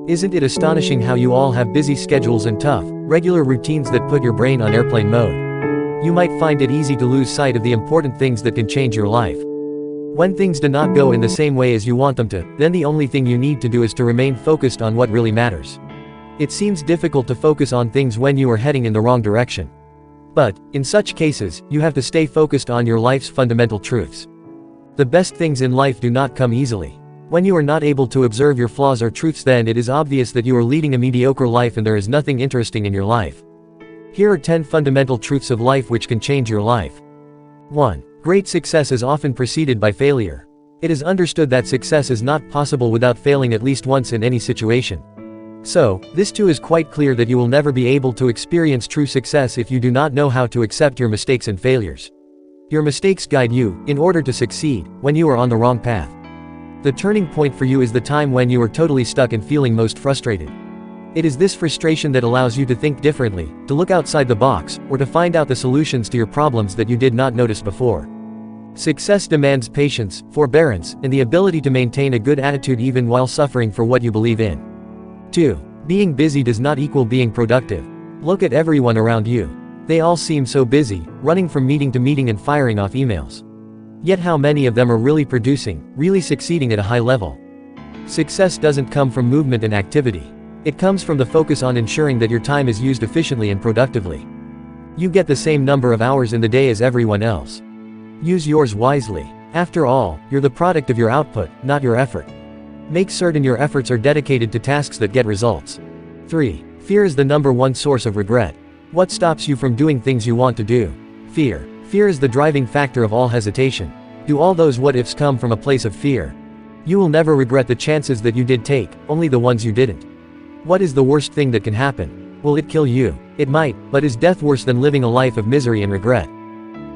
Isn't it astonishing how you all have busy schedules and tough, regular routines that put your brain on airplane mode? You might find it easy to lose sight of the important things that can change your life. When things do not go in the same way as you want them to, then the only thing you need to do is to remain focused on what really matters. It seems difficult to focus on things when you are heading in the wrong direction. But, in such cases, you have to stay focused on your life's fundamental truths. The best things in life do not come easily. When you are not able to observe your flaws or truths, then it is obvious that you are leading a mediocre life and there is nothing interesting in your life. Here are 10 fundamental truths of life which can change your life. 1. Great success is often preceded by failure. It is understood that success is not possible without failing at least once in any situation. So, this too is quite clear that you will never be able to experience true success if you do not know how to accept your mistakes and failures. Your mistakes guide you, in order to succeed, when you are on the wrong path. The turning point for you is the time when you are totally stuck and feeling most frustrated. It is this frustration that allows you to think differently, to look outside the box, or to find out the solutions to your problems that you did not notice before. Success demands patience, forbearance, and the ability to maintain a good attitude even while suffering for what you believe in. 2. Being busy does not equal being productive. Look at everyone around you. They all seem so busy, running from meeting to meeting and firing off emails. Yet how many of them are really producing, really succeeding at a high level? Success doesn't come from movement and activity. It comes from the focus on ensuring that your time is used efficiently and productively. You get the same number of hours in the day as everyone else. Use yours wisely. After all, you're the product of your output, not your effort. Make certain your efforts are dedicated to tasks that get results. 3. Fear is the number one source of regret. What stops you from doing things you want to do? Fear. Fear is the driving factor of all hesitation. Do all those what-ifs come from a place of fear? You will never regret the chances that you did take, only the ones you didn't. What is the worst thing that can happen? Will it kill you? It might, but is death worse than living a life of misery and regret?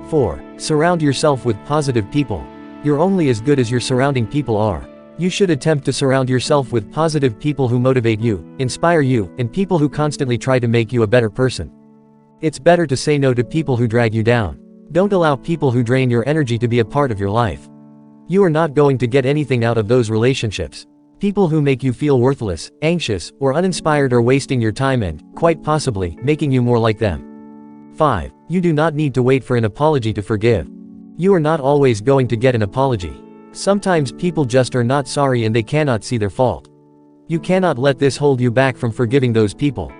4. Surround yourself with positive people. You're only as good as your surrounding people are. You should attempt to surround yourself with positive people who motivate you, inspire you, and people who constantly try to make you a better person. It's better to say no to people who drag you down. Don't allow people who drain your energy to be a part of your life. You are not going to get anything out of those relationships. People who make you feel worthless, anxious, or uninspired are wasting your time and, quite possibly, making you more like them. 5. You do not need to wait for an apology to forgive. You are not always going to get an apology. Sometimes people just are not sorry and they cannot see their fault. You cannot let this hold you back from forgiving those people.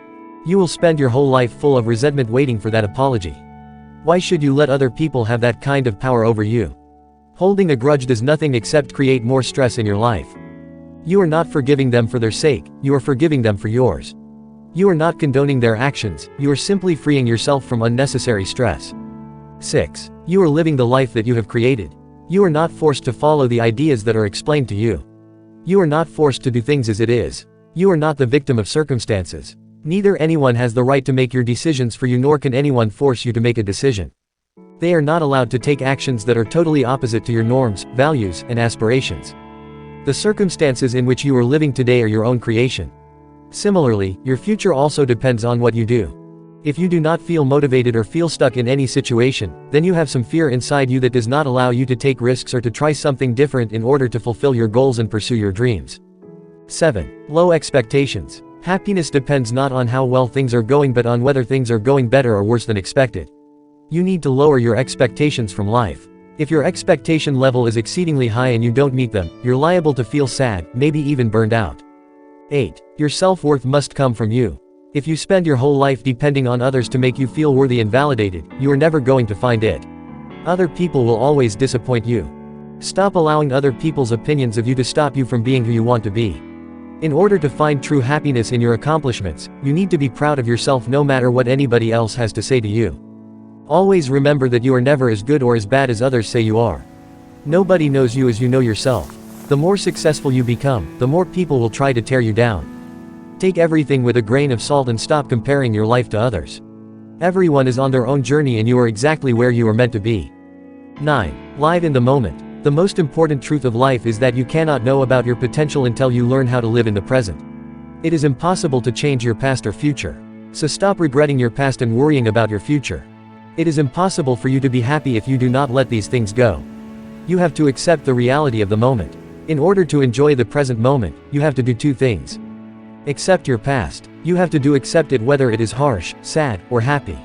You will spend your whole life full of resentment waiting for that apology. Why should you let other people have that kind of power over you? Holding a grudge does nothing except create more stress in your life. You are not forgiving them for their sake, you are forgiving them for yours. You are not condoning their actions, you are simply freeing yourself from unnecessary stress. 6. You are living the life that you have created. You are not forced to follow the ideas that are explained to you. You are not forced to do things as it is. You are not the victim of circumstances. Neither anyone has the right to make your decisions for you, nor can anyone force you to make a decision. They are not allowed to take actions that are totally opposite to your norms, values, and aspirations. The circumstances in which you are living today are your own creation. Similarly, your future also depends on what you do. If you do not feel motivated or feel stuck in any situation, then you have some fear inside you that does not allow you to take risks or to try something different in order to fulfill your goals and pursue your dreams. 7. Low expectations. Happiness depends not on how well things are going but on whether things are going better or worse than expected. You need to lower your expectations from life. If your expectation level is exceedingly high and you don't meet them, you're liable to feel sad, maybe even burned out. 8. Your self-worth must come from you. If you spend your whole life depending on others to make you feel worthy and validated, you are never going to find it. Other people will always disappoint you. Stop allowing other people's opinions of you to stop you from being who you want to be. In order to find true happiness in your accomplishments, you need to be proud of yourself no matter what anybody else has to say to you. Always remember that you are never as good or as bad as others say you are. Nobody knows you as you know yourself. The more successful you become, the more people will try to tear you down. Take everything with a grain of salt and stop comparing your life to others. Everyone is on their own journey and you are exactly where you are meant to be. 9. Live in the moment. The most important truth of life is that you cannot know about your potential until you learn how to live in the present. It is impossible to change your past or future. So stop regretting your past and worrying about your future. It is impossible for you to be happy if you do not let these things go. You have to accept the reality of the moment. In order to enjoy the present moment, you have to do two things. Accept your past. You have to accept it, whether it is harsh, sad, or happy.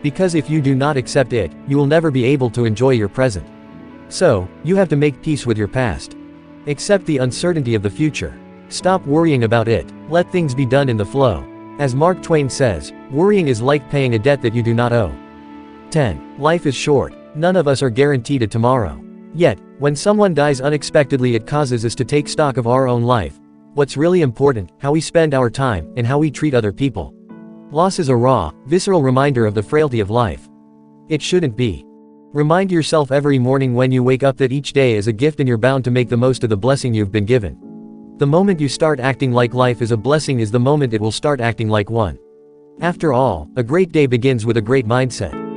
Because if you do not accept it, you will never be able to enjoy your present. So, you have to make peace with your past. Accept the uncertainty of the future. Stop worrying about it. Let things be done in the flow. As Mark Twain says, worrying is like paying a debt that you do not owe. 10. Life is short. None of us are guaranteed a tomorrow. Yet, when someone dies unexpectedly, it causes us to take stock of our own life. What's really important, how we spend our time, and how we treat other people. Loss is a raw, visceral reminder of the frailty of life. It shouldn't be. Remind yourself every morning when you wake up that each day is a gift and you're bound to make the most of the blessing you've been given. The moment you start acting like life is a blessing is the moment it will start acting like one. After all, a great day begins with a great mindset.